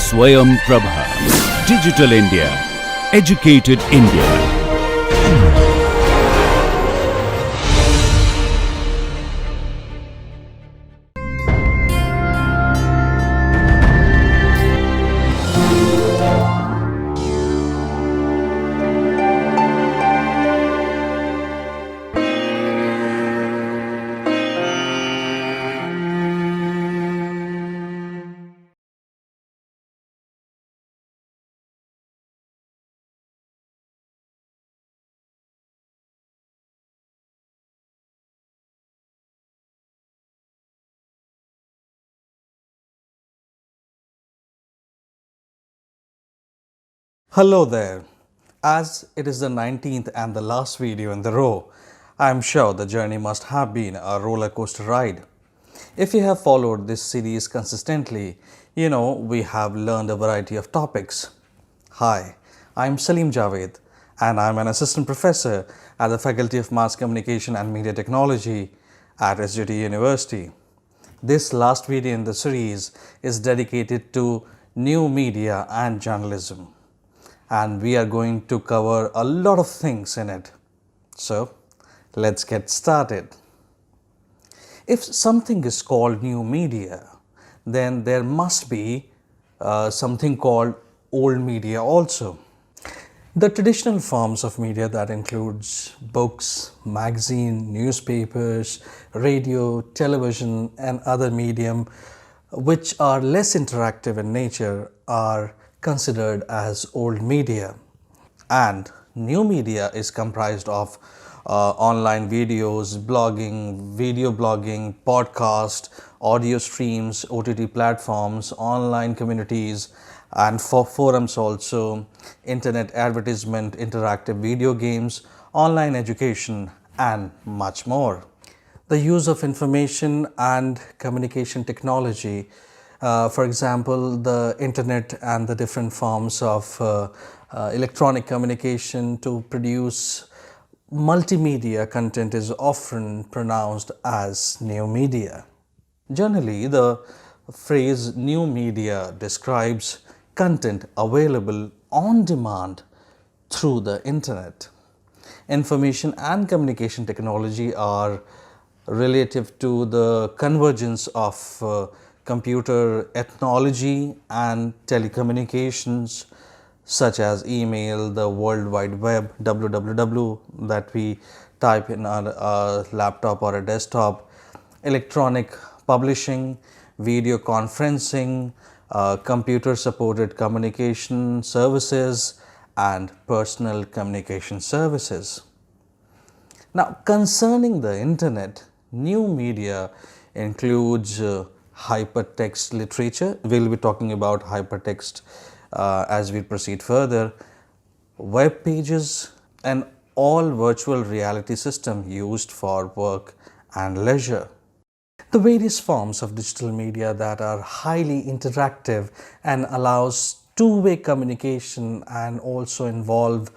Swayam Prabha. Digital India. Educated India. Hello there. As it is the 19th and the last video in the row, I am sure the journey must have been a roller coaster ride. If you have followed this series consistently, you know we have learned a variety of topics. Hi, I am Salim Javed and I am an assistant professor at the Faculty of Mass Communication and Media Technology at SJT University. This last video in the series is dedicated to new media and journalism, and we are going to cover a lot of things in it. So let's get started. If something is called new media, then there must be something called old media also. The traditional forms of media that includes books, magazine, newspapers, radio, television and other medium which are less interactive in nature are considered as old media, and new media is comprised of online videos, blogging, video blogging, podcast, audio streams, OTT platforms, online communities and for forums also, internet advertisement, interactive video games, online education and much more. The use of information and communication technology, for example, the internet and the different forms of electronic communication to produce multimedia content is often pronounced as new media. Generally, the phrase new media describes content available on demand through the internet. Information and communication technology are relative to the convergence of computer ethnology and telecommunications such as email, the World Wide Web, www, that we type in our laptop or a desktop, electronic publishing, video conferencing, computer supported communication services and personal communication services. Now, concerning the internet, new media includes hypertext literature. We'll be talking about hypertext as we proceed further, web pages and all virtual reality system used for work and leisure. The various forms of digital media that are highly interactive and allows two-way communication and also involve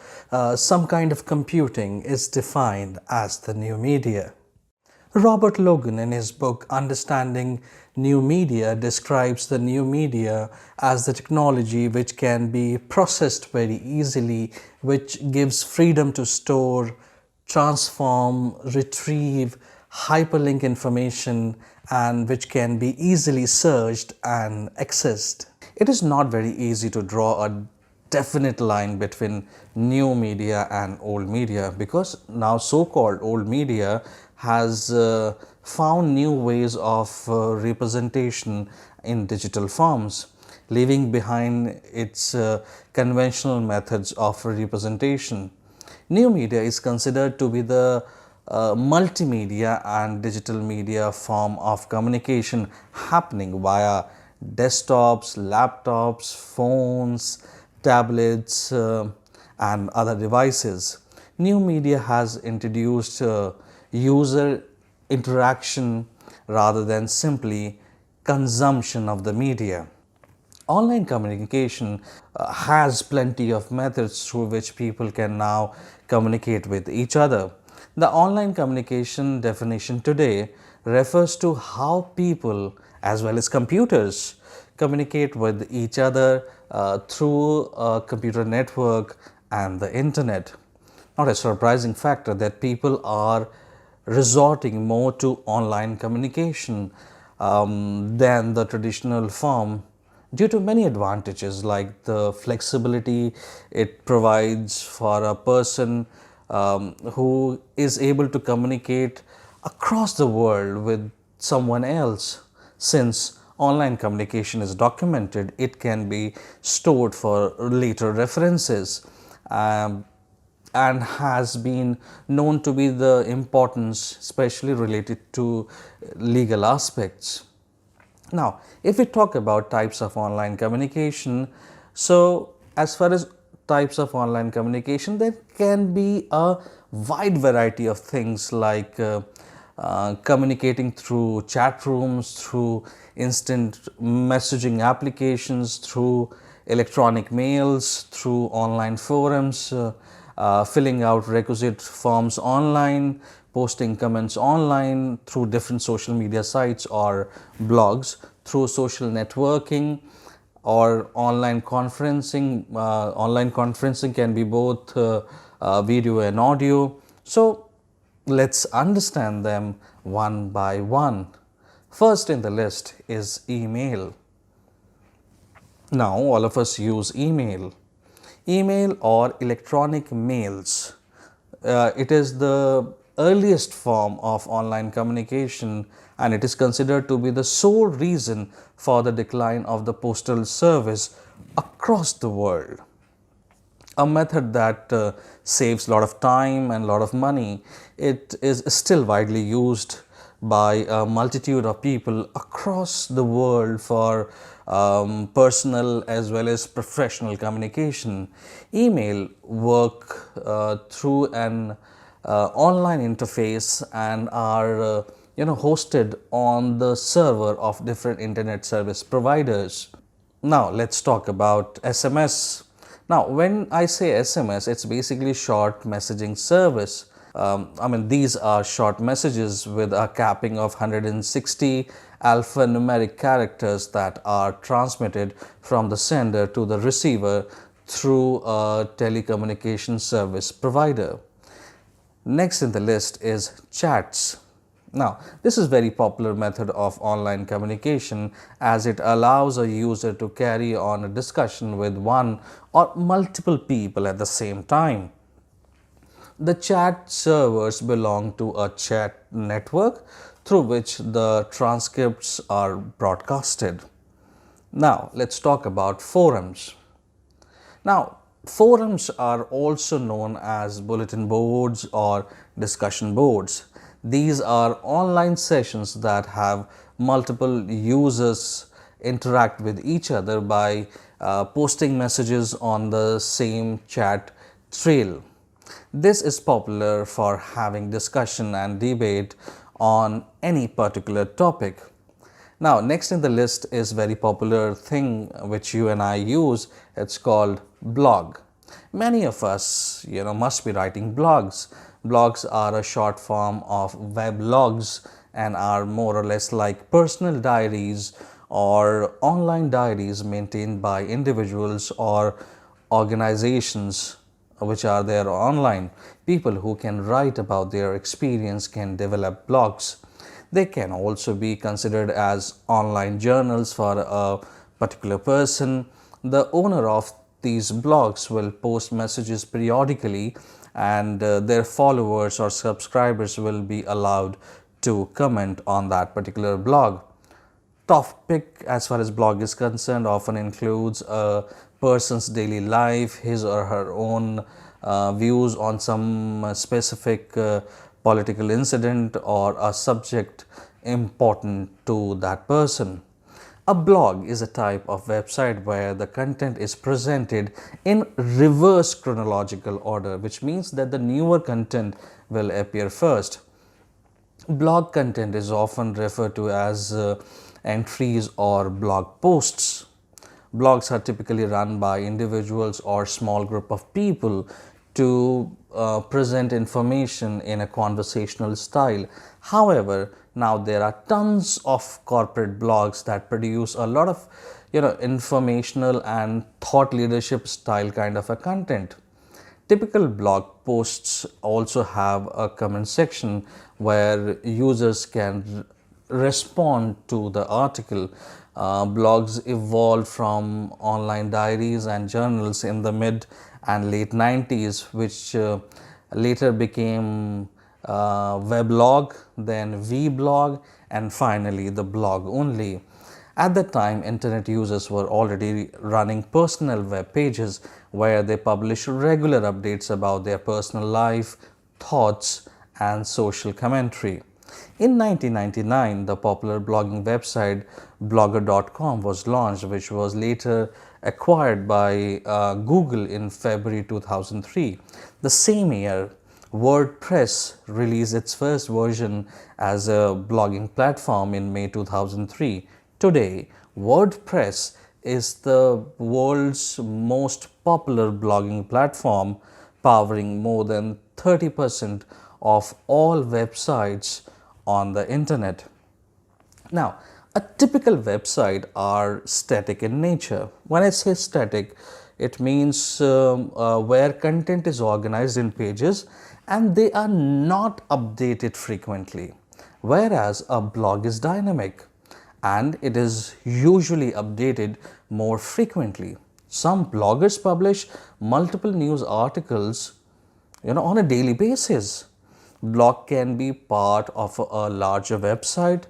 some kind of computing is defined as the new media. Robert Logan, in his book Understanding New Media, describes the new media as the technology which can be processed very easily, which gives freedom to store, transform, retrieve, hyperlink information, and which can be easily searched and accessed. It is not very easy to draw a definite line between new media and old media, because now so-called old media has found new ways of representation in digital forms, leaving behind its conventional methods of representation. New media is considered to be the multimedia and digital media form of communication happening via desktops, laptops, phones, tablets and other devices. New media has introduced user interaction rather than simply consumption of the media. Online communication has plenty of methods through which people can now communicate with each other. The online communication definition today refers to how people as well as computers communicate with each other through a computer network and the internet. Not a surprising factor that people are resorting more to online communication than the traditional form due to many advantages like the flexibility it provides for a person who is able to communicate across the world with someone else. Since online communication is documented, it can be stored for later references. And has been known to be the importance especially related to legal aspects. Now, if we talk about types of online communication, so as far as types of online communication, there can be a wide variety of things like communicating through chat rooms, through instant messaging applications, through electronic mails, through online forums, filling out requisite forms online, posting comments online, through different social media sites or blogs, through social networking or online conferencing. Online conferencing can be both video and audio. So let's understand them one by one. First in the list is email. Now all of us use email. Email or electronic mails. It is the earliest form of online communication, and it is considered to be the sole reason for the decline of the postal service across the world. A method that saves a lot of time and a lot of money. It is still widely used by a multitude of people across the world for personal as well as professional communication. Email work through an online interface and are hosted on the server of different internet service providers. Now let's talk about SMS. Now when I say SMS, it's basically short messaging service. These are short messages with a capping of 160 alphanumeric characters that are transmitted from the sender to the receiver through a telecommunication service provider. Next in the list is chats. Now, this is very popular method of online communication as it allows a user to carry on a discussion with one or multiple people at the same time. The chat servers belong to a chat network through which the transcripts are broadcasted. Now, let's talk about forums. Now, forums are also known as bulletin boards or discussion boards. These are online sessions that have multiple users interact with each other by posting messages on the same chat trail. This is popular for having discussion and debate on any particular topic. Now, next in the list is very popular thing which you and I use. It's called blog. Many of us, must be writing blogs. Blogs are a short form of weblogs and are more or less like personal diaries or online diaries maintained by individuals or organizations which are there online. People who can write about their experience can develop blogs. They can also be considered as online journals for a particular person. The owner of these blogs will post messages periodically, and their followers or subscribers will be allowed to comment on that particular blog. Topic as far as blog is concerned often includes a person's daily life, his or her own views on some specific political incident or a subject important to that person. A blog is a type of website where the content is presented in reverse chronological order, which means that the newer content will appear first. Blog content is often referred to as entries or blog posts. Blogs are typically run by individuals or small group of people to present information in a conversational style. However, now there are tons of corporate blogs that produce a lot of informational and thought leadership style kind of a content. Typical blog posts also have a comment section where users can respond to the article. Blogs evolved from online diaries and journals in the mid and late 90s, which later became weblog, then vblog, and finally the blog only. At that time, internet users were already running personal web pages where they publish regular updates about their personal life, thoughts, and social commentary. In 1999, the popular blogging website blogger.com was launched, which was later acquired by Google in February 2003. The same year, WordPress released its first version as a blogging platform in May 2003. Today, WordPress is the world's most popular blogging platform, powering more than 30% of all websites on the internet. Now, a typical website are static in nature. When I say static, it means where content is organized in pages and they are not updated frequently. Whereas a blog is dynamic and it is usually updated more frequently. Some bloggers publish multiple news articles on a daily basis. Blog can be part of a larger website.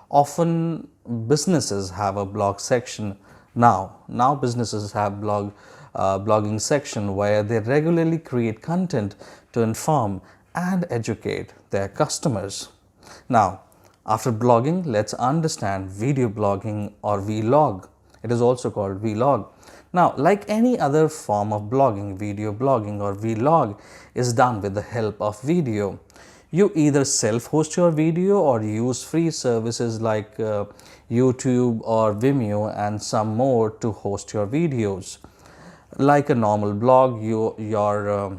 Often businesses have a blog section now businesses have blogging section where they regularly create content to inform and educate their customers. Now, after blogging, let's understand video blogging or vlog. It is also called vlog. Now, like any other form of blogging, video blogging or vlog is done with the help of video. You either self-host your video or use free services like YouTube or Vimeo and some more to host your videos. Like a normal blog, your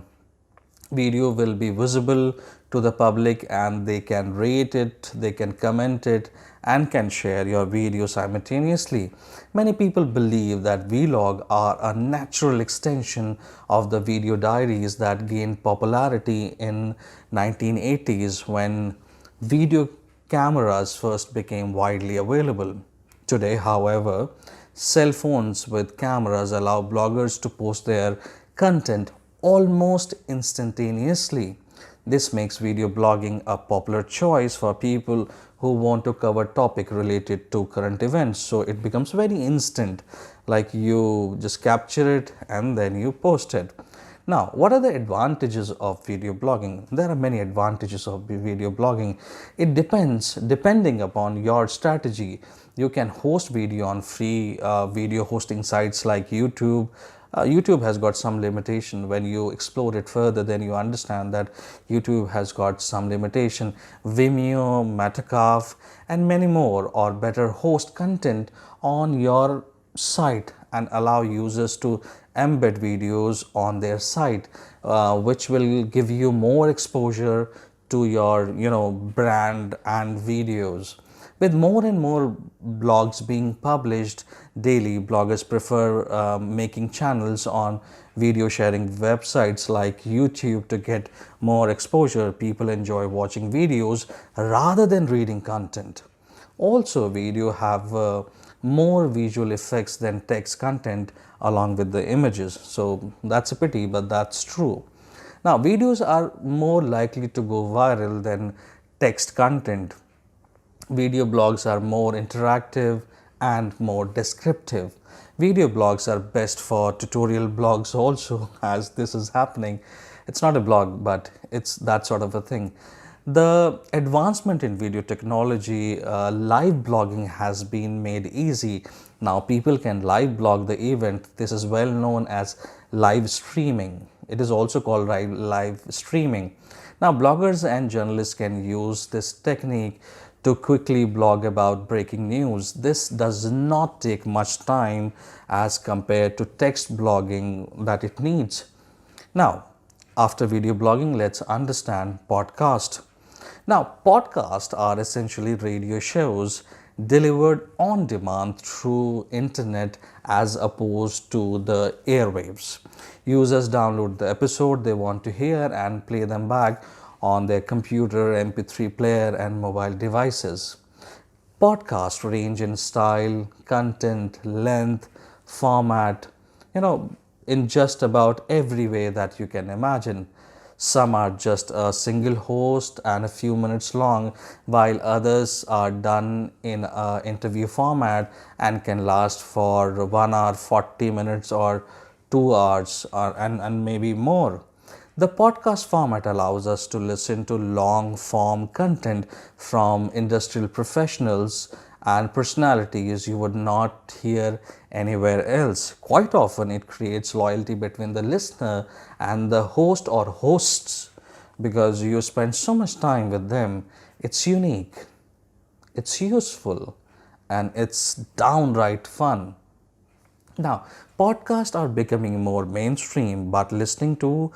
video will be visible to the public and they can rate it, they can comment it and can share your video simultaneously. Many people believe that vlog are a natural extension of the video diaries that gained popularity in 1980s when video cameras first became widely available. Today, however, cell phones with cameras allow bloggers to post their content almost instantaneously. This makes video blogging a popular choice for people who want to cover topic related to current events. So it becomes very instant, like you just capture it and then you post it. Now, what are the advantages of video blogging? There are many advantages of video blogging. It depending upon your strategy. You can host video on free video hosting sites like YouTube. YouTube has got some limitation. When you explore it further, then you understand that YouTube has got some limitation. Vimeo, Metacaf, and many more or better host content on your site and allow users to embed videos on their site, which will give you more exposure to your brand and videos. With more and more blogs being published daily, bloggers prefer making channels on video sharing websites like YouTube to get more exposure. People enjoy watching videos rather than reading content. Also, video have more visual effects than text content along with the images. So that's a pity, but that's true. Now, videos are more likely to go viral than text content. Video blogs are more interactive and more descriptive. Video blogs are best for tutorial blogs also, as this is happening. It's not a blog, but it's that sort of a thing. The advancement in video technology, live blogging has been made easy. Now people can live blog the event. This is well known as live streaming. It is also called live streaming. Now bloggers and journalists can use this technique to quickly blog about breaking news. This does not take much time as compared to text blogging that it needs. Now, After video blogging, let's understand podcast. Now, podcasts are essentially radio shows delivered on demand through internet as opposed to the airwaves. Users download the episode they want to hear and play them back on their computer, MP3 player, and mobile devices. Podcasts range in style, content, length, format, you know, in just about every way that you can imagine. Some are just a single host and a few minutes long, while others are done in an interview format and can last for 1 hour, 40 minutes, or 2 hours, and maybe more. The podcast format allows us to listen to long form content from industrial professionals and personalities you would not hear anywhere else. Quite often, it creates loyalty between the listener and the host or hosts because you spend so much time with them. It's unique, it's useful, and it's downright fun. Now, podcasts are becoming more mainstream, but listening to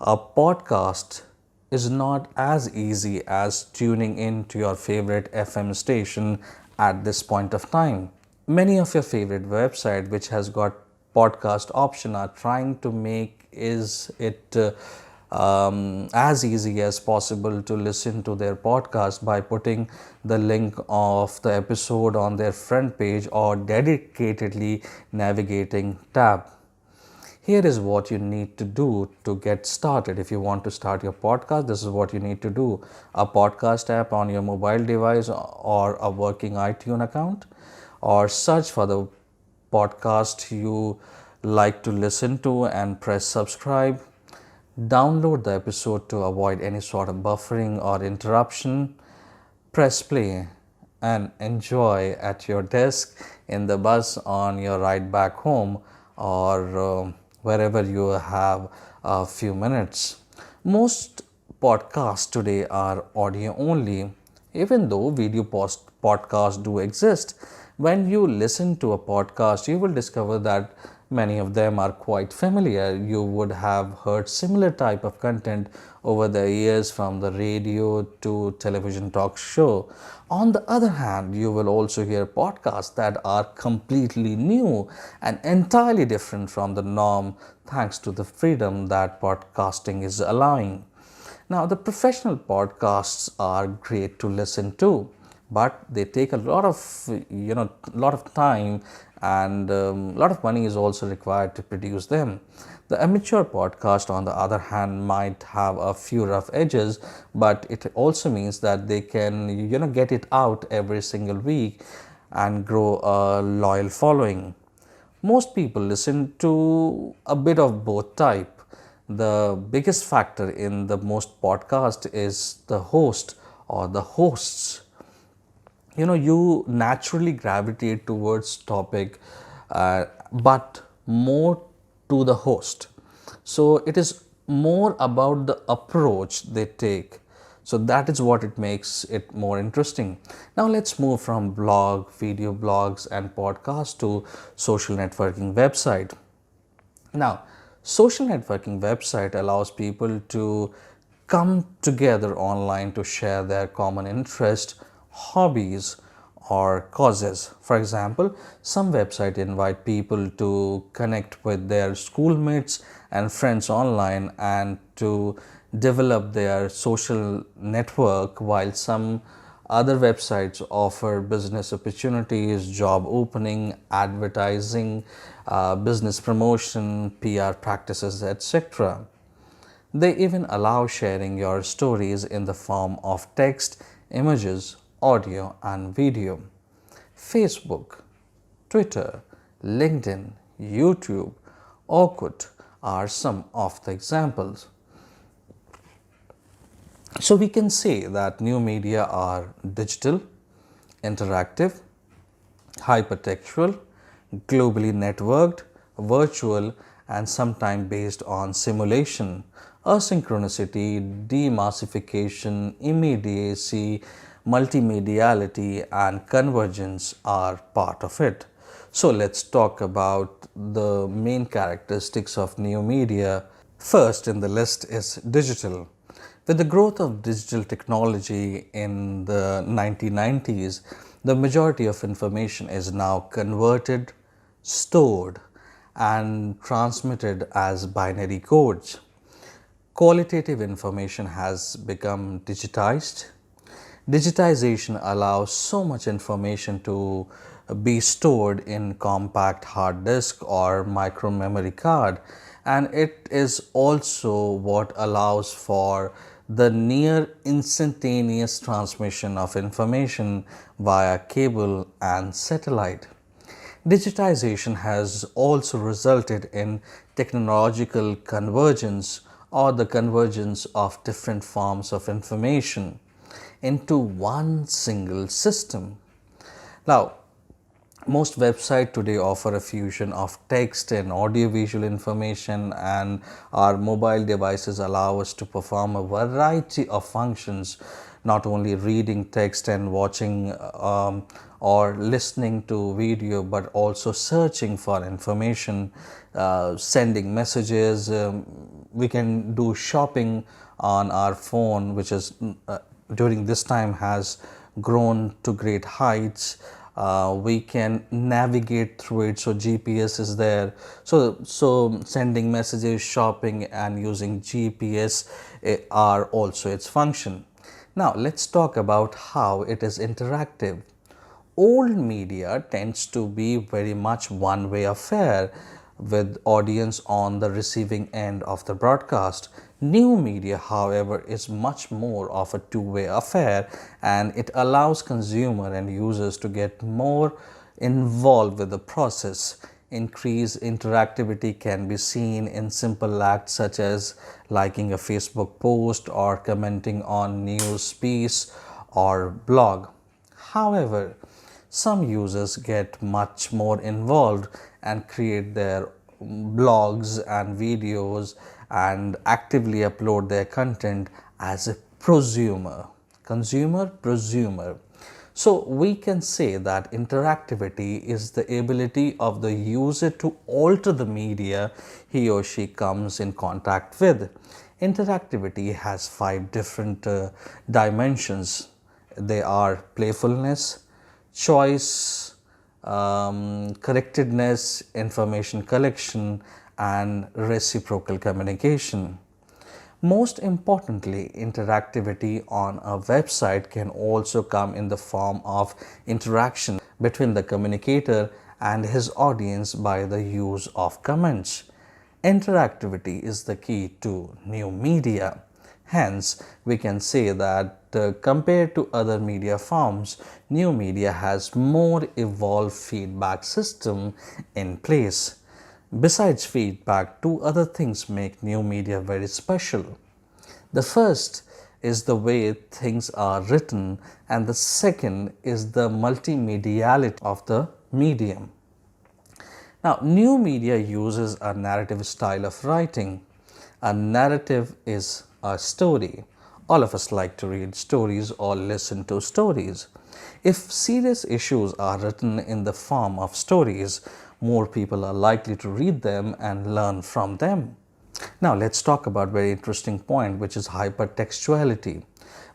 a podcast is not as easy as tuning in to your favorite FM station at this point of time. Many of your favorite website which has got podcast option are trying to make it as easy as possible to listen to their podcast by putting the link of the episode on their front page or dedicatedly navigating tab. Here is what you need to do to get started. If you want to start your podcast, this is what you need to do. A podcast app on your mobile device or a working iTunes account, or search for the podcast you like to listen to and press subscribe. Download the episode to avoid any sort of buffering or interruption. Press play and enjoy at your desk, in the bus, on your ride back home, or wherever you have a few minutes. Most podcasts today are audio only, even though video podcasts do exist. When you listen to a podcast, you will discover that many of them are quite familiar. You would have heard similar type of content over the years, from the radio to television talk show. On the other hand, you will also hear podcasts that are completely new and entirely different from the norm, thanks to the freedom that podcasting is allowing. Now, the professional podcasts are great to listen to, but they take a lot of time, and a lot of money is also required to produce them. The amateur podcast, on the other hand, might have a few rough edges, but it also means that they can get it out every single week and grow a loyal following. Most people listen to a bit of both type. The biggest factor in the most podcast is the host or the hosts. You naturally gravitate towards topic, but more to the host. So it is more about the approach they take. So that is what it makes it more interesting. Now let's move from blog, video blogs, and podcast to social networking website. Now, social networking website allows people to come together online to share their common interest, hobbies, or causes. For example, some websites invite people to connect with their schoolmates and friends online and to develop their social network, while some other websites offer business opportunities, job opening, advertising, business promotion, PR practices, etc. They even allow sharing your stories in the form of text, images, audio, and video. Facebook, Twitter, LinkedIn, YouTube, Orkut are some of the examples. So we can say that new media are digital, interactive, hypertextual, globally networked, virtual, and sometimes based on simulation. Asynchronicity, demassification, immediacy, multimediality, and convergence are part of it. So let's talk about the main characteristics of new media. First in the list is digital. With the growth of digital technology in the 1990s, the majority of information is now converted, stored, and transmitted as binary codes. Qualitative information has become digitized. Digitization allows so much information to be stored in compact hard disk or micro memory card, and it is also what allows for the near instantaneous transmission of information via cable and satellite. Digitization has also resulted in technological convergence or the convergence of different forms of information into one single system. Now, most websites today offer a fusion of text and audiovisual information, and our mobile devices allow us to perform a variety of functions, not only reading text and watching or listening to video, but also searching for information, sending messages. We can do shopping on our phone, which is during this time has grown to great heights. We can navigate through it, so GPS is there. So sending messages, shopping, and using GPS are also its function. Now let's talk about how it is interactive. Old media tends to be very much one-way affair with audience on the receiving end of the broadcast. New media, however, is much more of a two-way affair, and it allows consumer and users to get more involved with the process. Increased interactivity can be seen in simple acts such as liking a Facebook post or commenting on news piece or blog. However, some users get much more involved and create their blogs and videos and actively upload their content as a prosumer. Consumer, prosumer. So we can say that interactivity is the ability of the user to alter the media he or she comes in contact with. Interactivity has 5 different dimensions. They are playfulness, choice, correctedness, information collection, and reciprocal communication. Most importantly, interactivity on a website can also come in the form of interaction between the communicator and his audience by the use of comments. Interactivity is the key to new media. Hence, we can say that compared to other media forms, new media has more evolved feedback system in place. Besides feedback, 2 other things make new media very special. The first is the way things are written, and the second is the multimediality of the medium. Now, new media uses a narrative style of writing. A narrative is a story. All of us like to read stories or listen to stories. If serious issues are written in the form of stories, more people are likely to read them and learn from them. Now let's talk about a very interesting point, which is hypertextuality.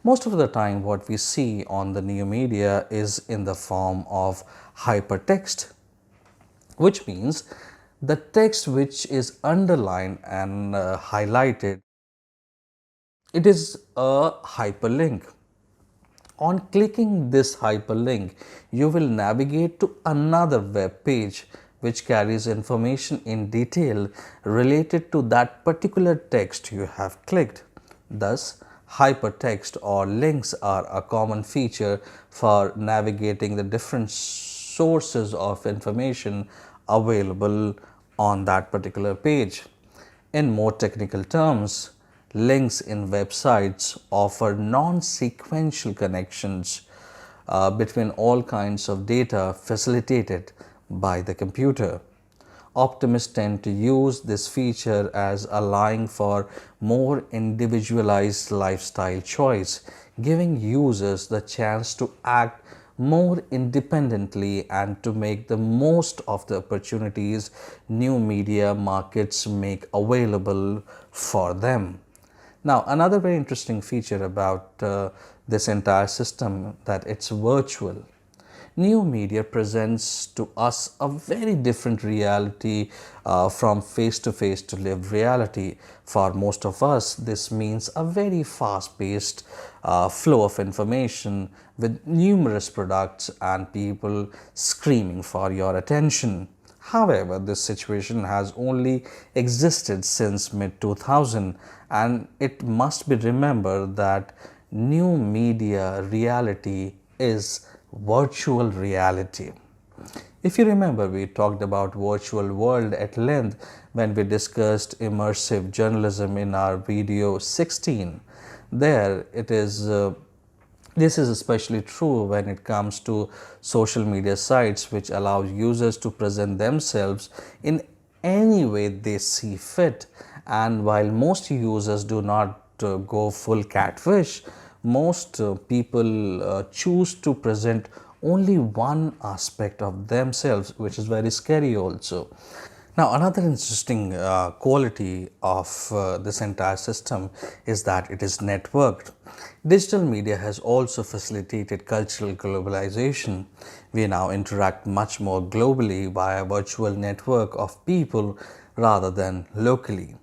Most of the time what we see on the new media is in the form of hypertext, which means the text which is underlined and highlighted. It is a hyperlink. On clicking this hyperlink, you will navigate to another web page which carries information in detail related to that particular text you have clicked. Thus, hypertext or links are a common feature for navigating the different sources of information available on that particular page. In more technical terms, links in websites offer non-sequential connections between all kinds of data facilitated by the computer. Optimists tend to use this feature as allowing for more individualized lifestyle choice, giving users the chance to act more independently and to make the most of the opportunities new media markets make available for them. Now, another very interesting feature about this entire system that it's virtual. New media presents to us a very different reality from face to lived reality. For most of us, this means a very fast paced flow of information with numerous products and people screaming for your attention. However, this situation has only existed since mid 2000, and it must be remembered that new media reality is virtual reality. If you remember, we talked about virtual world at length when we discussed immersive journalism in our video 16. There it is this is especially true when it comes to social media sites, which allow users to present themselves in any way they see fit. And while most users do not go full catfish, most people choose to present only one aspect of themselves, which is very scary also. Now, another interesting quality of this entire system is that it is networked. Digital media has also facilitated cultural globalization. We now interact much more globally via a virtual network of people rather than locally.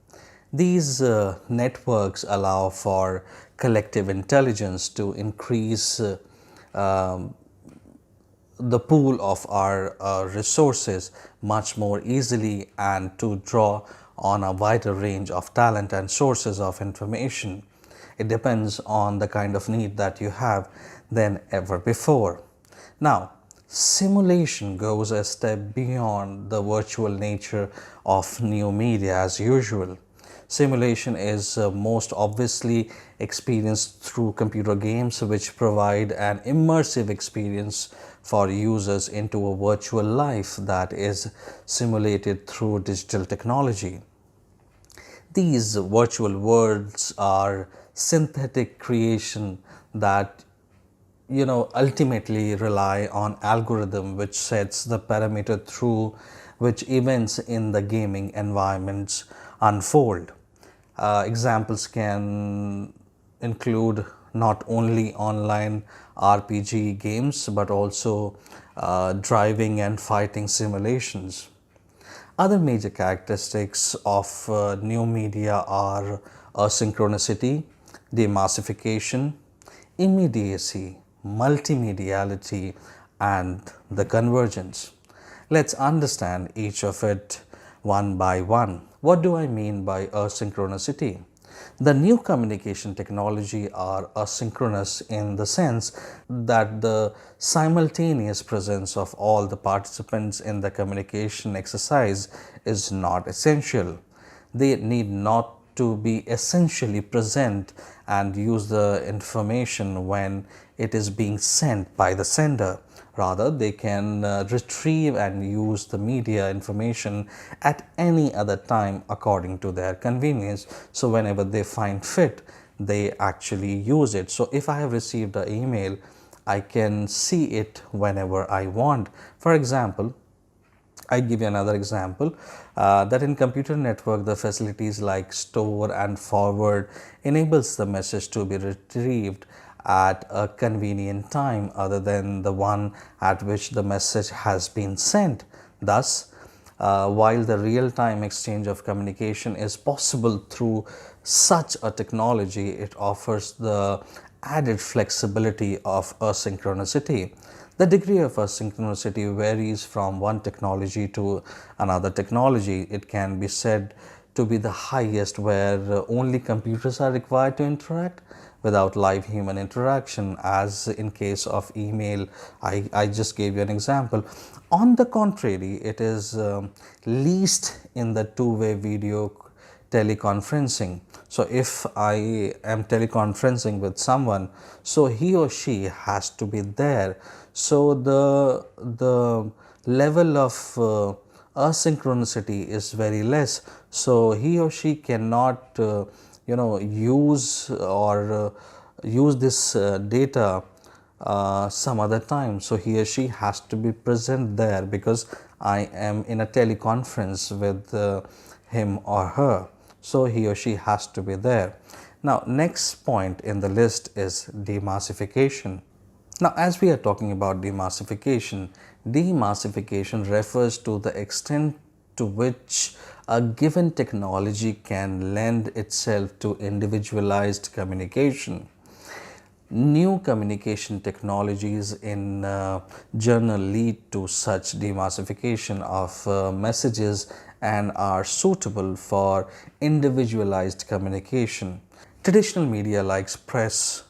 These networks allow for collective intelligence to increase the pool of our resources much more easily and to draw on a wider range of talent and sources of information. It depends on the kind of need that you have than ever before. Now, simulation goes a step beyond the virtual nature of new media as usual. Simulation is most obviously experienced through computer games, which provide an immersive experience for users into a virtual life that is simulated through digital technology. These virtual worlds are synthetic creation that ultimately rely on algorithm which sets the parameter through which events in the gaming environments unfold. Examples can include not only online RPG games but also driving and fighting simulations. Other major characteristics of new media are asynchronicity, demassification, immediacy, multimediality, and the convergence. Let's understand each of it one by one. What do I mean by asynchronicity? The new communication technology are asynchronous in the sense that the simultaneous presence of all the participants in the communication exercise is not essential. They need not to be essentially present and use the information when it is being sent by the sender. Rather, they can retrieve and use the media information at any other time according to their convenience. So, whenever they find fit, they actually use it. So, if I have received an email, I can see it whenever I want. For example, I give you another example that in computer network, the facilities like store and forward enables the message to be retrieved at a convenient time other than the one at which the message has been sent. Thus, while the real-time exchange of communication is possible through such a technology, it offers the added flexibility of asynchronicity. The degree of asynchronicity varies from one technology to another technology. It can be said to be the highest where only computers are required to interact without live human interaction, as in case of email. I just gave you an example. On the contrary, it is least in the two-way video teleconferencing. So if I am teleconferencing with someone, so he or she has to be there. So the level of asynchronicity is very less. So he or she cannot use or use this data some other time. So he or she has to be present there because I am in a teleconference with him or her. So he or she has to be there. Now, next point in the list is demassification. Now, as we are talking about demassification, demassification refers to the extent to which a given technology can lend itself to individualized communication. New communication technologies in general lead to such demassification of messages and are suitable for individualized communication. Traditional media like press,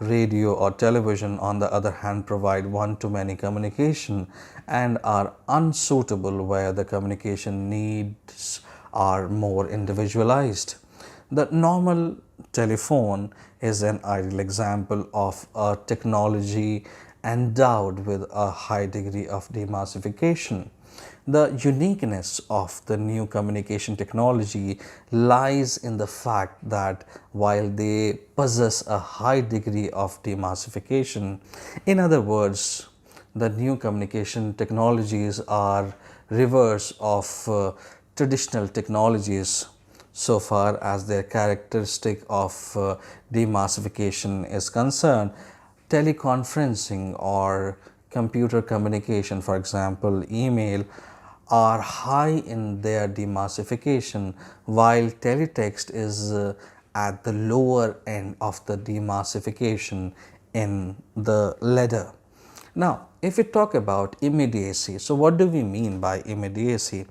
radio or television, on the other hand, provide one-to-many communication and are unsuitable where the communication needs are more individualized. The normal telephone is an ideal example of a technology endowed with a high degree of demassification. The uniqueness of the new communication technology lies in the fact that while they possess a high degree of demassification, in other words, the new communication technologies are reverse of traditional technologies so far as their characteristic of demassification is concerned. Teleconferencing or computer communication, for example, email, are high in their demassification, while teletext is at the lower end of the demassification in the ladder. Now, if we talk about immediacy, so what do we mean by immediacy?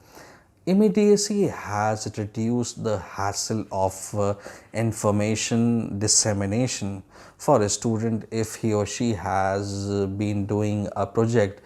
Immediacy has reduced the hassle of information dissemination. For a student, if he or she has been doing a project,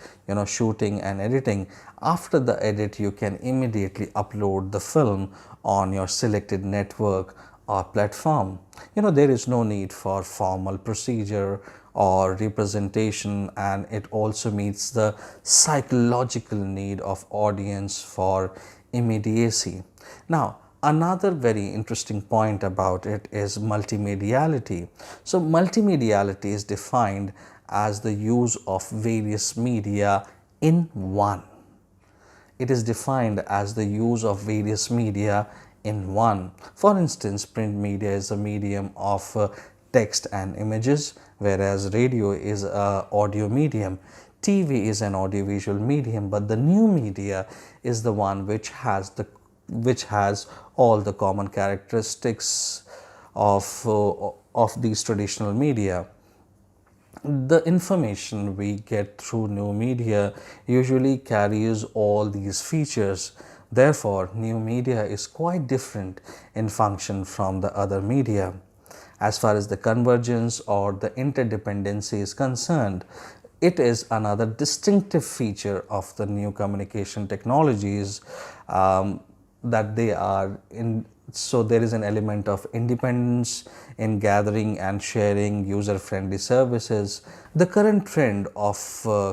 shooting and editing, after the edit you can immediately upload the film on your selected network or platform. There is no need for formal procedure or representation, and it also meets the psychological need of audience for immediacy. Now, another very interesting point about it is multimediality. So, multimediality is defined as the use of various media in one. It is defined as the use of various media in one. For instance, print media is a medium of text and images, whereas radio is a audio medium. TV is an audiovisual medium, but the new media is the one which has all the common characteristics of these traditional media. The information we get through new media usually carries all these features. Therefore, new media is quite different in function from the other media. As far as the convergence or the interdependency is concerned, it is another distinctive feature of the new communication technologies, that they are in. So there is an element of independence in gathering and sharing user-friendly services. The current trend of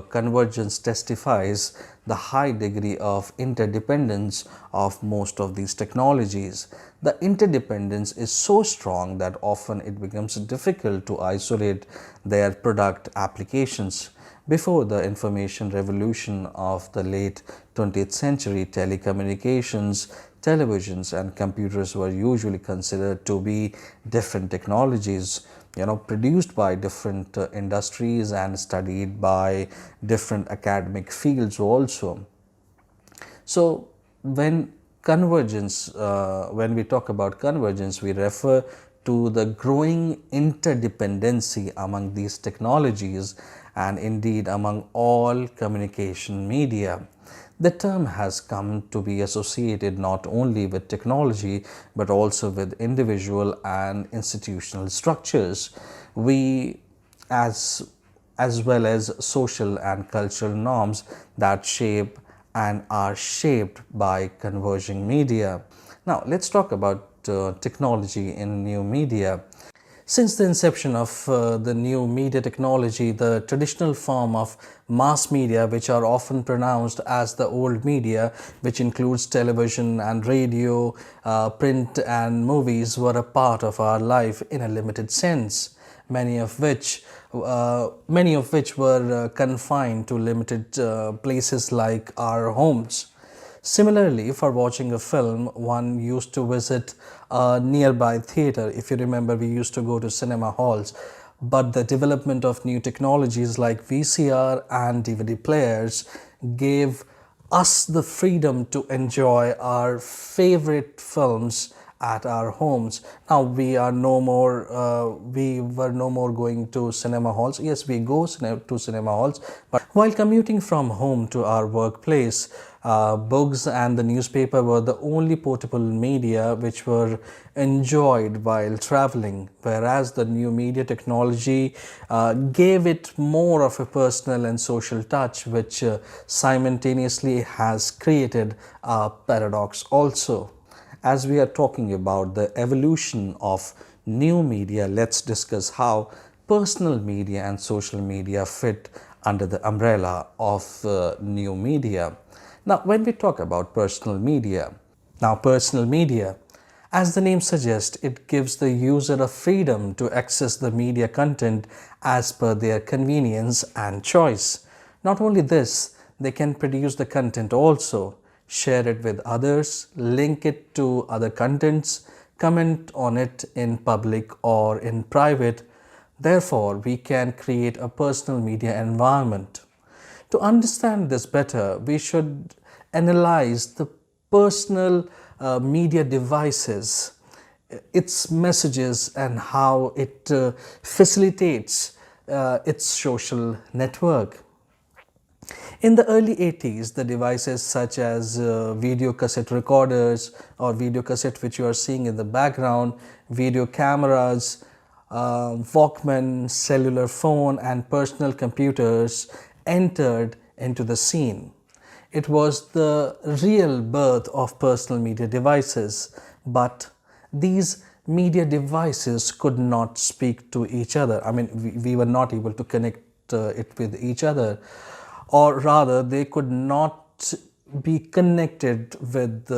convergence testifies the high degree of interdependence of most of these technologies. The interdependence is so strong that often it becomes difficult to isolate their product applications. Before the information revolution of the late 20th century, telecommunications, televisions and computers were usually considered to be different technologies, produced by different industries and studied by different academic fields also. So when we talk about convergence, we refer to the growing interdependency among these technologies and indeed among all communication media. The term has come to be associated not only with technology but also with individual and institutional structures, as well as social and cultural norms that shape and are shaped by converging media. Now, let's talk about technology in new media. Since the inception of the new media technology, the traditional form of mass media, which are often pronounced as the old media, which includes television and radio, print and movies, were a part of our life in a limited sense, many of which many of which were confined to limited places like our homes. Similarly, for watching a film, one used to visit a nearby theater. If you remember, we used to go to cinema halls. But the development of new technologies like VCR and DVD players gave us the freedom to enjoy our favorite films at our homes. Now we were no more going to cinema halls. Yes, we go to cinema halls, but while commuting from home to our workplace, books and the newspaper were the only portable media which were enjoyed while traveling, whereas the new media technology gave it more of a personal and social touch, which simultaneously has created a paradox also. As we are talking about the evolution of new media, let's discuss how personal media and social media fit under the umbrella of new media. Now, when we talk about personal media, as the name suggests, it gives the user a freedom to access the media content as per their convenience and choice. Not only this, they can produce the content also, share it with others, link it to other contents, comment on it in public or in private. Therefore, we can create a personal media environment. To understand this better, we should analyze the personal media devices, its messages, and how it facilitates its social network. In the early 80s, the devices such as video cassette recorders or video cassette which you are seeing in the background, video cameras, Walkman, cellular phone and personal computers entered into the scene. It was the real birth of personal media devices, but these media devices could not speak to each other. I mean, we were not able to connect it with each other, or rather they could not be connected with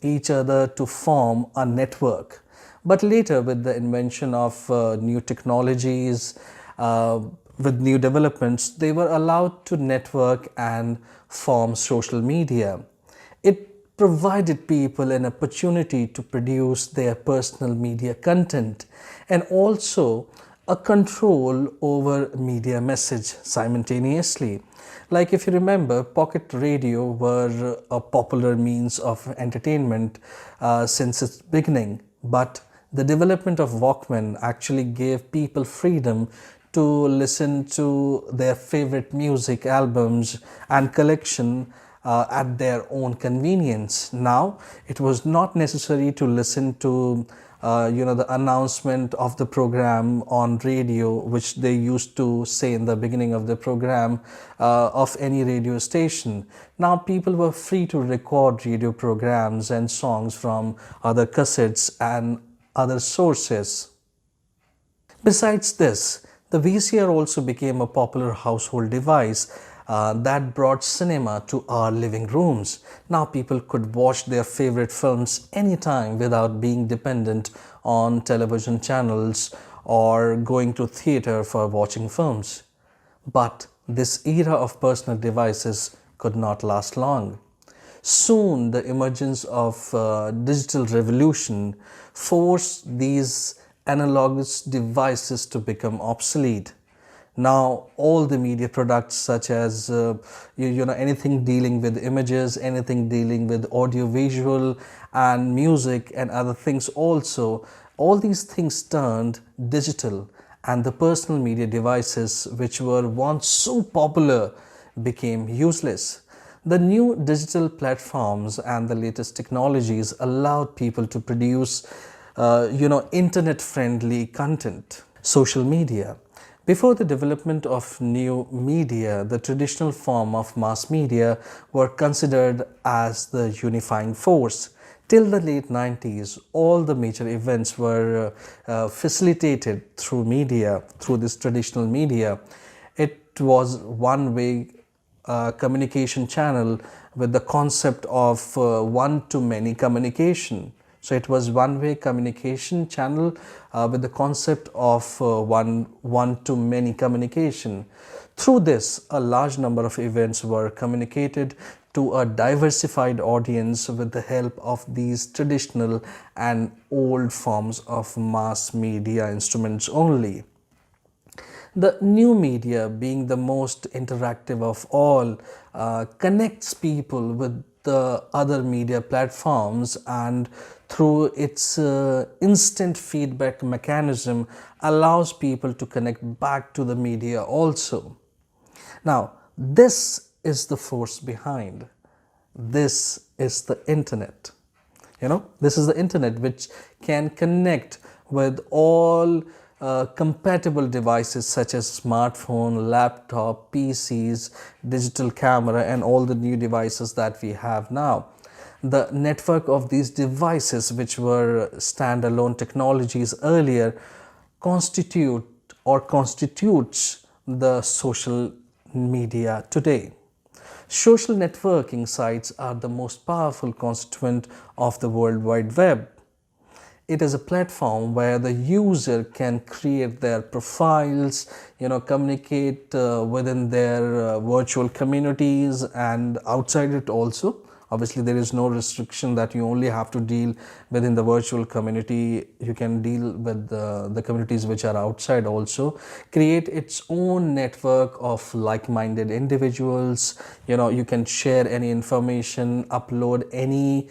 each other to form a network. But later, with the invention of new technologies, with new developments, they were allowed to network and form social media. It provided people an opportunity to produce their personal media content and also a control over media message simultaneously. Like if you remember, pocket radio were a popular means of entertainment since its beginning, but the development of Walkman actually gave people freedom to listen to their favorite music albums and collection at their own convenience. Now, it was not necessary to listen to the announcement of the program on radio, which they used to say in the beginning of the program of any radio station. Now people were free to record radio programs and songs from other cassettes and other sources. Besides this, the VCR also became a popular household device that brought cinema to our living rooms. Now people could watch their favorite films anytime without being dependent on television channels or going to theater for watching films. But this era of personal devices could not last long. Soon the emergence of digital revolution forced these analogous devices to become obsolete. Now all the media products such as anything dealing with images, anything dealing with audio visual and music and other things also, all these things turned digital, and the personal media devices which were once so popular became useless. The new digital platforms and the latest technologies allowed people to produce internet-friendly content. Social media. Before the development of new media, the traditional form of mass media were considered as the unifying force. Till the late 90s, all the major events were facilitated through media, through this traditional media. It was one-way communication channel with the concept of one-to-many communication. So it was one-way communication channel with the concept of one-to-many communication. Through this, a large number of events were communicated to a diversified audience with the help of these traditional and old forms of mass media instruments only. The new media, being the most interactive of all, connects people with the other media platforms, and through its instant feedback mechanism allows people to connect back to the media also. Now, this is the force behind. This is the internet. This is the internet which can connect with all compatible devices such as smartphone, laptop, PCs, digital camera, and all the new devices that we have now. The network of these devices, which were standalone technologies earlier, constitutes the social media today. Social networking sites are the most powerful constituent of the World Wide Web. It is a platform where the user can create their profiles, communicate within their virtual communities and outside it also. Obviously, there is no restriction that you only have to deal within the virtual community. You can deal with the communities which are outside also. Create its own network of like-minded individuals. You can share any information, upload any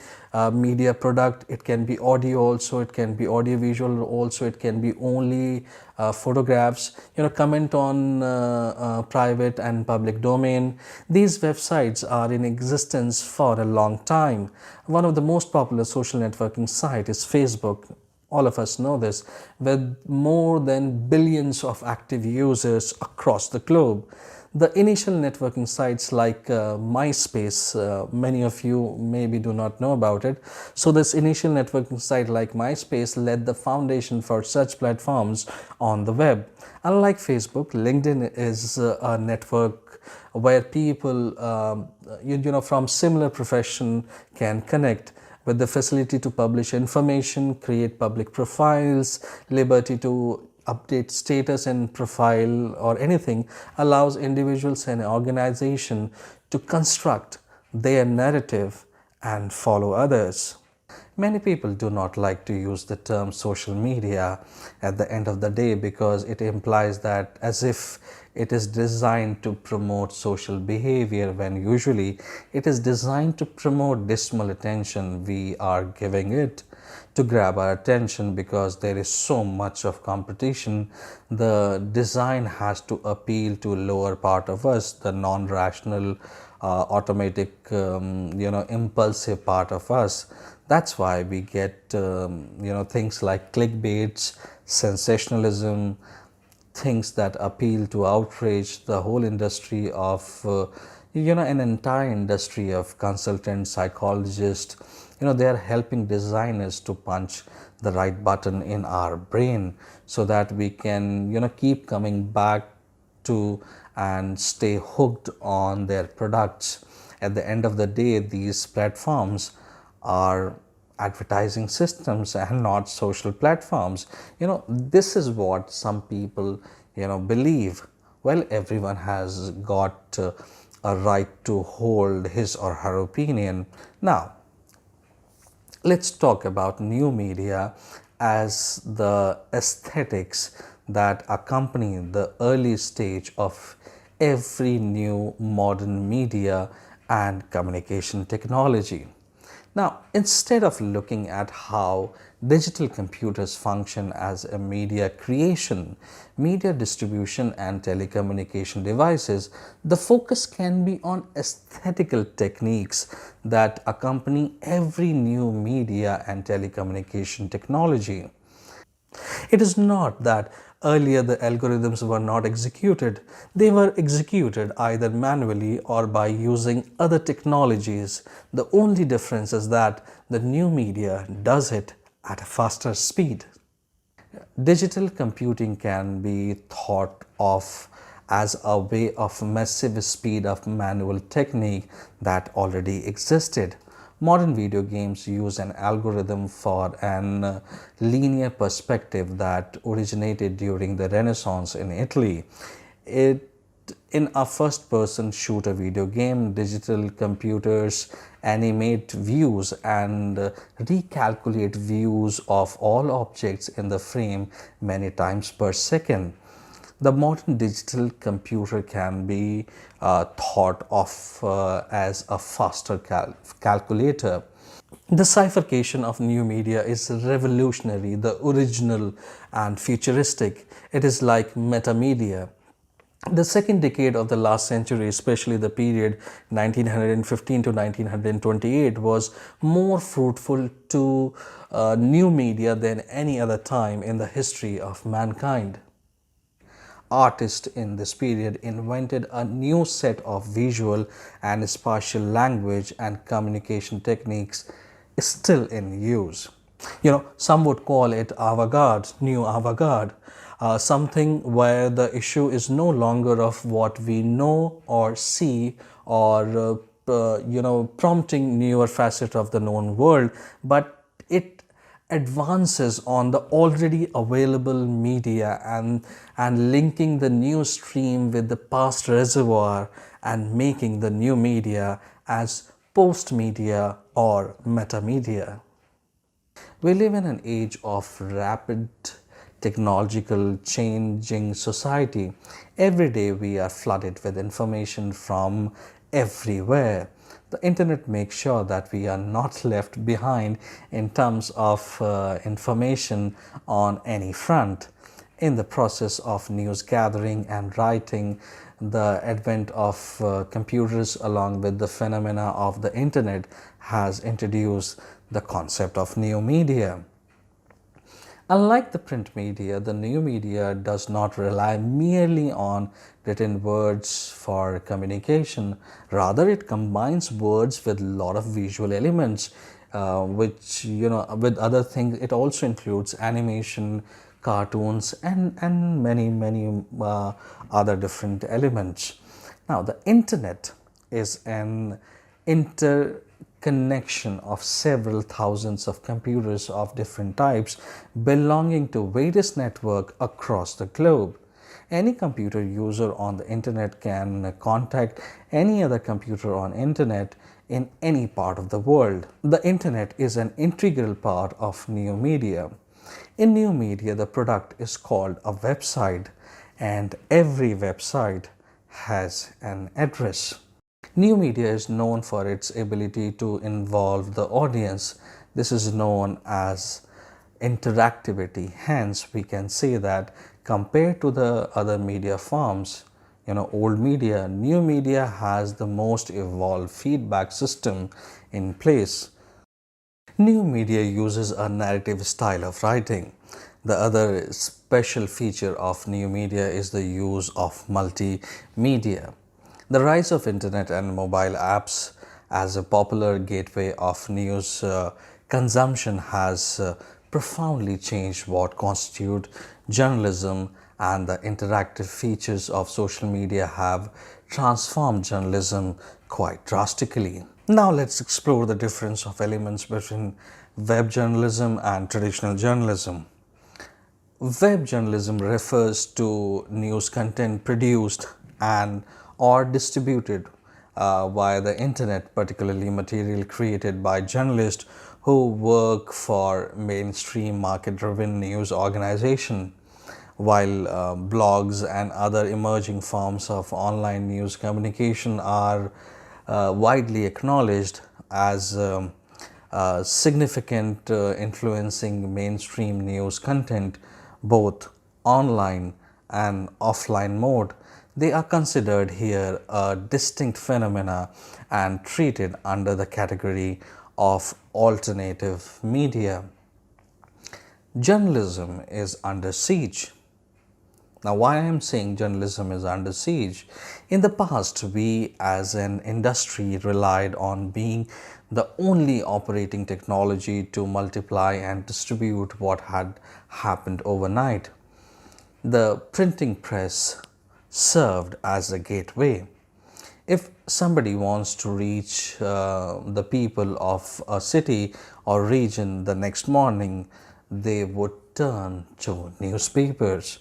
media product. It can be audio also, it can be audio visual also, it can be only photographs. Comment on private and public domain. These websites are in existence for a long time. One of the most popular social networking site is Facebook. All of us know this, with more than billions of active users across the globe. The initial networking sites like MySpace, many of you maybe do not know about it. So this initial networking site like MySpace laid the foundation for such platforms on the web. Unlike Facebook, LinkedIn is a network where people from similar profession can connect, with the facility to publish information, create public profiles, liberty to update status and profile or anything, allows individuals and organization to construct their narrative and follow others. Many people do not like to use the term social media at the end of the day because it implies that as if it is designed to promote social behavior, when usually it is designed to promote dismal attention we are giving it to grab our attention. Because there is so much of competition, the design has to appeal to lower part of us, the non-rational automatic impulsive part of us. That's why we get things like clickbaits, sensationalism, things that appeal to outrage the whole industry of an entire industry of consultants, psychologists. They are helping designers to punch the right button in our brain so that we can keep coming back to and stay hooked on their products. At the end of the day, these platforms are advertising systems and not social platforms. This is what some people believe. Well, everyone has got a right to hold his or her opinion. Now let's talk about new media as the aesthetics that accompany the early stage of every new modern media and communication technology. Now, instead of looking at how digital computers function as a media creation, media distribution and telecommunication devices, the focus can be on aesthetical techniques that accompany every new media and telecommunication technology. It is not that earlier the algorithms were not executed. They were executed either manually or by using other technologies. The only difference is that the new media does it at a faster speed. Digital computing can be thought of as a way of massive speed of manual technique that already existed. Modern video games use an algorithm for an linear perspective that originated during the Renaissance in Italy. It In a first person shooter video game, digital computers animate views and recalculate views of all objects in the frame many times per second. The modern digital computer can be thought of as a faster calculator. The ciphercation of new media is revolutionary, the original and futuristic. It is like metamedia. The second decade of the last century, especially the period 1915 to 1928, was more fruitful to new media than any other time in the history of mankind. Artists in this period invented a new set of visual and spatial language and communication techniques still in use. Some would call it avant-garde, new avant-garde, something where the issue is no longer of what we know or see or prompting newer facet of the known world, but it advances on the already available media and linking the new stream with the past reservoir and making the new media as post media or metamedia. We live in an age of rapid technological changing society. Every day we are flooded with information from everywhere. The internet makes sure that we are not left behind in terms of information on any front. In the process of news gathering and writing, the advent of computers along with the phenomena of the internet has introduced the concept of new media. Unlike the print media, the new media does not rely merely on written words for communication. Rather, it combines words with a lot of visual elements, which, with other things, it also includes animation, cartoons, and many other different elements. Now, the internet is an interconnection of several thousands of computers of different types belonging to various networks across the globe. Any computer user on the internet can contact any other computer on internet in any part of the world. The internet is an integral part of new media. In new media, the product is called a website, and every website has an address. New media is known for its ability to involve the audience. This is known as interactivity. Hence, we can say that compared to the other media forms, old media, new media has the most evolved feedback system in place. New media uses a narrative style of writing. The other special feature of new media is the use of multimedia. The rise of internet and mobile apps as a popular gateway of news consumption has profoundly changed what constitute journalism, and the interactive features of social media have transformed journalism quite drastically. Now let's explore the difference of elements between web journalism and traditional journalism. Web journalism refers to news content produced and or distributed via the internet, particularly material created by journalists who work for mainstream market-driven news organization. While blogs and other emerging forms of online news communication are widely acknowledged as significant influencing mainstream news content, both online and offline mode, they are considered here a distinct phenomena and treated under the category of alternative media. Journalism is under siege. Now, why I am saying journalism is under siege? In the past, we as an industry relied on being the only operating technology to multiply and distribute what had happened overnight. The printing press served as a gateway. If somebody wants to reach the people of a city or region the next morning, they would turn to newspapers.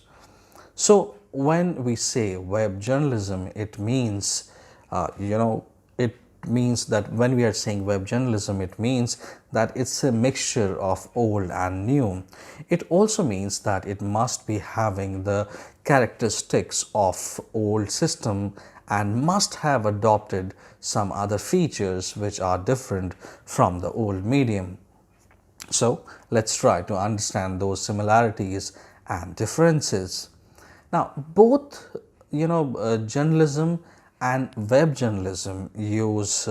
So when we say web journalism, it means, it means that when we are saying web journalism, it means that it's a mixture of old and new. It also means that it must be having the characteristics of old system and must have adopted some other features which are different from the old medium. So let's try to understand those similarities and differences. Now, both journalism and web journalism use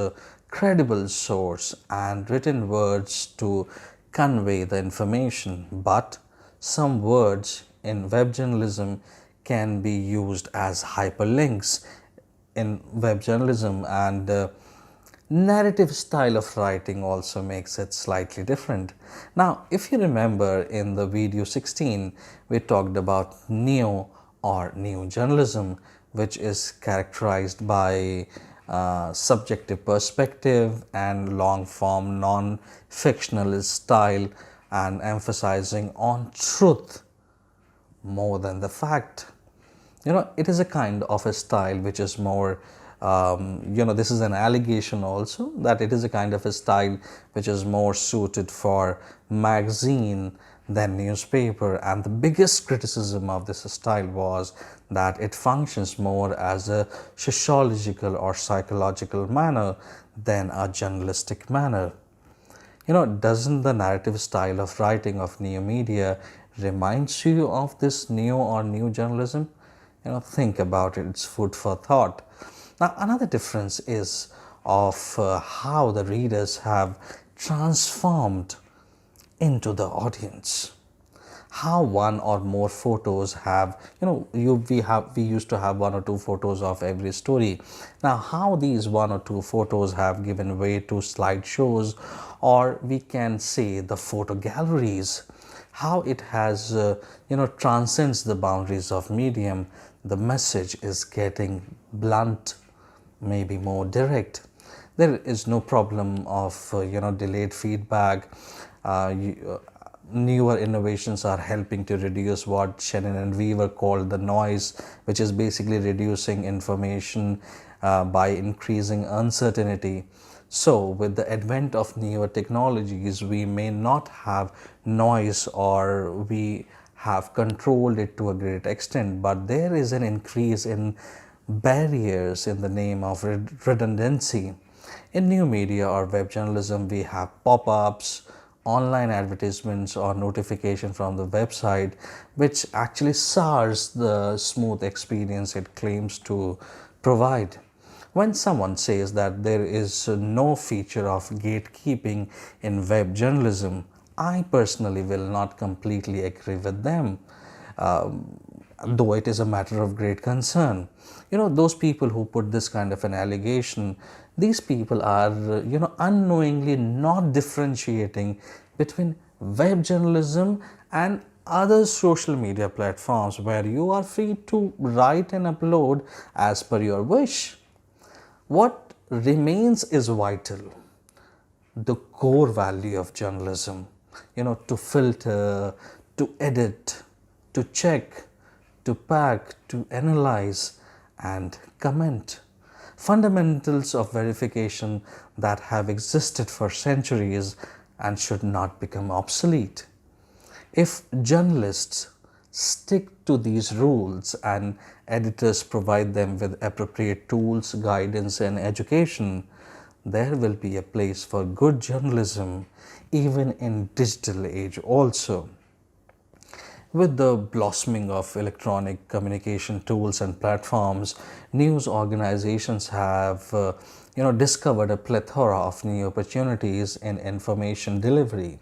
credible source and written words to convey the information, but some words in web journalism can be used as hyperlinks in web journalism, and narrative style of writing also makes it slightly different. Now, if you remember in the video 16, we talked about neo or new journalism, which is characterized by subjective perspective and long form non-fictional style and emphasizing on truth more than the fact. It is a kind of a style which is more, this is an allegation also, that it is a kind of a style which is more suited for magazine than newspaper. And the biggest criticism of this style was that it functions more as a sociological or psychological manner than a journalistic manner. Doesn't the narrative style of writing of new media reminds you of this neo or new journalism? Think about it, it's food for thought. Now, another difference is of how the readers have transformed into the audience. How one or more photos have, we used to have one or two photos of every story. Now, how these one or two photos have given way to slideshows, or we can say the photo galleries, how it has, transcends the boundaries of medium. The message is getting blunt, maybe more direct. There is no problem of, delayed feedback. Newer innovations are helping to reduce what Shannon and Weaver called the noise, which is basically reducing information by increasing uncertainty. So with the advent of newer technologies, we may not have noise, or we have controlled it to a great extent, but there is an increase in barriers in the name of redundancy. In new media or web journalism, we have pop-ups, online advertisements, or notification from the website, which actually sours the smooth experience it claims to provide. When someone says that there is no feature of gatekeeping in web journalism, I personally will not completely agree with them, though it is a matter of great concern. Those people who put this kind of an allegation, these people are, unknowingly not differentiating between web journalism and other social media platforms where you are free to write and upload as per your wish. What remains is vital, the core value of journalism, to filter, to edit, to check, to pack, to analyze and comment. Fundamentals of verification that have existed for centuries and should not become obsolete. If journalists stick to these rules and editors provide them with appropriate tools, guidance and education, there will be a place for good journalism even in digital age also. With the blossoming of electronic communication tools and platforms, news organizations have discovered a plethora of new opportunities in information delivery,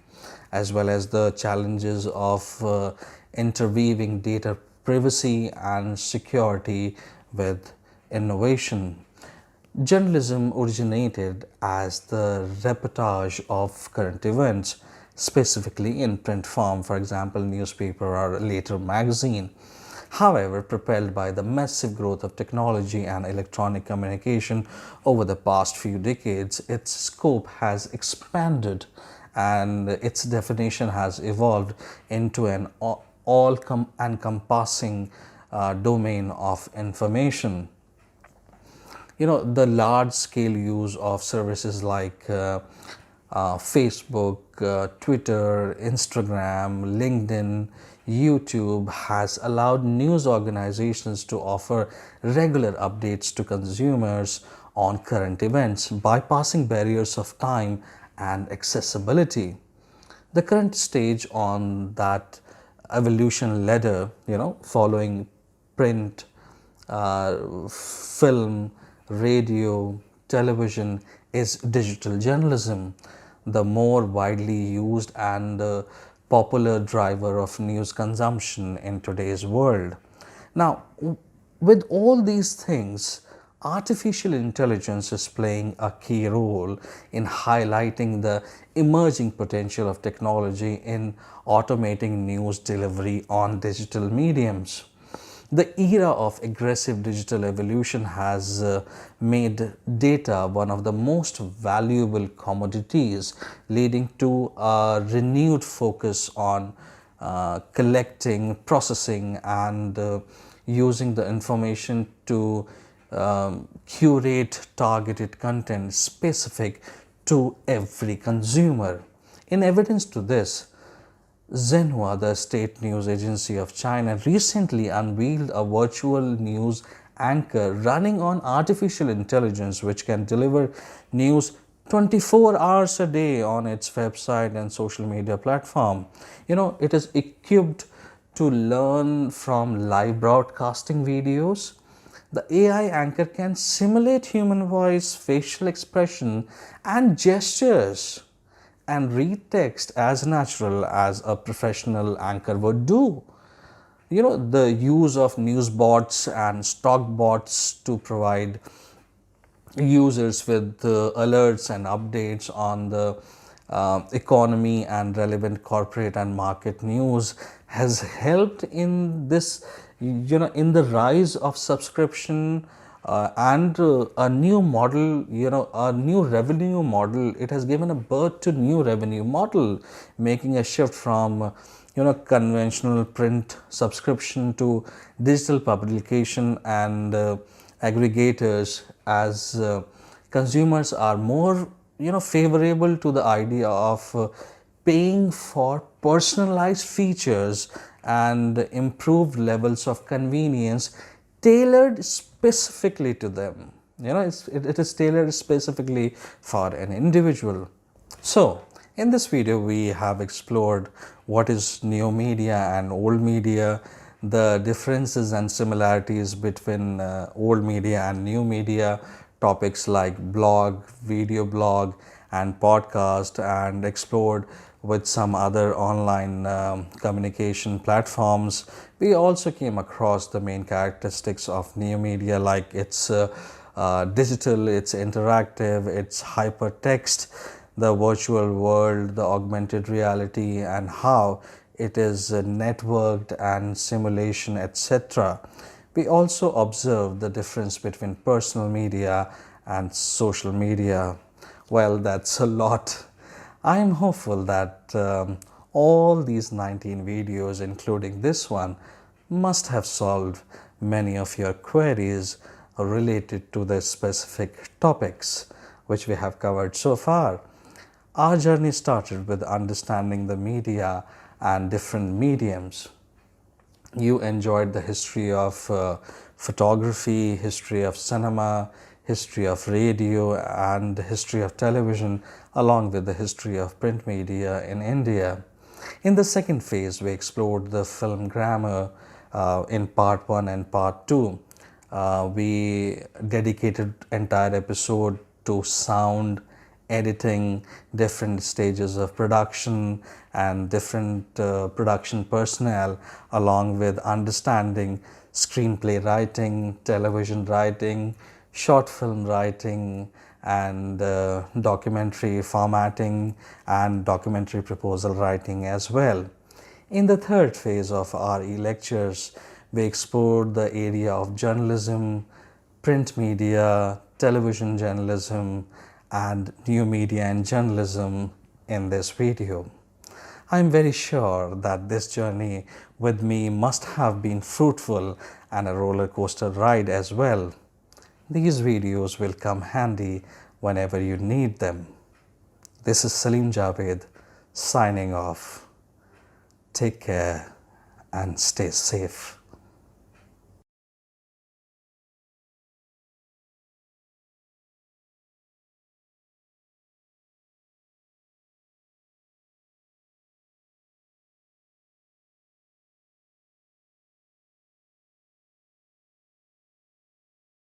as well as the challenges of interweaving data privacy and security with innovation. Journalism originated as the reportage of current events, specifically in print form, for example, newspaper or later magazine. However, propelled by the massive growth of technology and electronic communication over the past few decades, its scope has expanded and its definition has evolved into an all-encompassing domain of information. The large scale use of services like Facebook, Twitter, Instagram, LinkedIn, YouTube has allowed news organizations to offer regular updates to consumers on current events, bypassing barriers of time and accessibility. The current stage on that evolution ladder, following print, film, radio, television, is digital journalism, the more widely used and popular driver of news consumption in today's world. Now, with all these things, artificial intelligence is playing a key role in highlighting the emerging potential of technology in automating news delivery on digital mediums. The era of aggressive digital evolution has made data one of the most valuable commodities, leading to a renewed focus on collecting, processing, and using the information to curate targeted content specific to every consumer. In evidence to this, Xinhua, the state news agency of China, recently unveiled a virtual news anchor running on artificial intelligence, which can deliver news 24 hours a day on its website and social media platform. It is equipped to learn from live broadcasting videos. The AI anchor can simulate human voice, facial expression, and gestures, and read text as natural as a professional anchor would do. The use of news bots and stock bots to provide users with alerts and updates on the economy and relevant corporate and market news has helped in this, in the rise of subscription and a new model, a new revenue model. It has given a birth to new revenue model, making a shift from conventional print subscription to digital publication and aggregators, as consumers are more favorable to the idea of paying for personalized features and improved levels of convenience tailored specifically to them. It is tailored specifically for an individual. So in this video we have explored what is new media and old media, the differences and similarities between old media and new media, topics like blog, video blog, and podcast, and explored with some other online communication platforms. We also came across the main characteristics of new media, like it's digital, it's interactive, it's hypertext, the virtual world, the augmented reality, and how it is networked and simulation, etc. We also observe the difference between personal media and social media. Well, that's a lot. I am hopeful that all these 19 videos, including this one, must have solved many of your queries related to the specific topics which we have covered so far. Our journey started with understanding the media and different mediums. You enjoyed the history of photography, history of cinema, history of radio, and history of television, along with the history of print media in India. In the second phase, we explored the film grammar in part 1 and part 2. We dedicated entire episode to sound, editing, different stages of production, and different production personnel, along with understanding screenplay writing, television writing, short film writing, and documentary formatting and documentary proposal writing as well. In the third phase of our lectures, We explored the area of journalism, print media, television journalism, and new media and journalism in this video. I'm very sure that this journey with me must have been fruitful and a roller coaster ride as well. These videos will come handy whenever you need them. This is Salim Javed signing off. Take care and stay safe.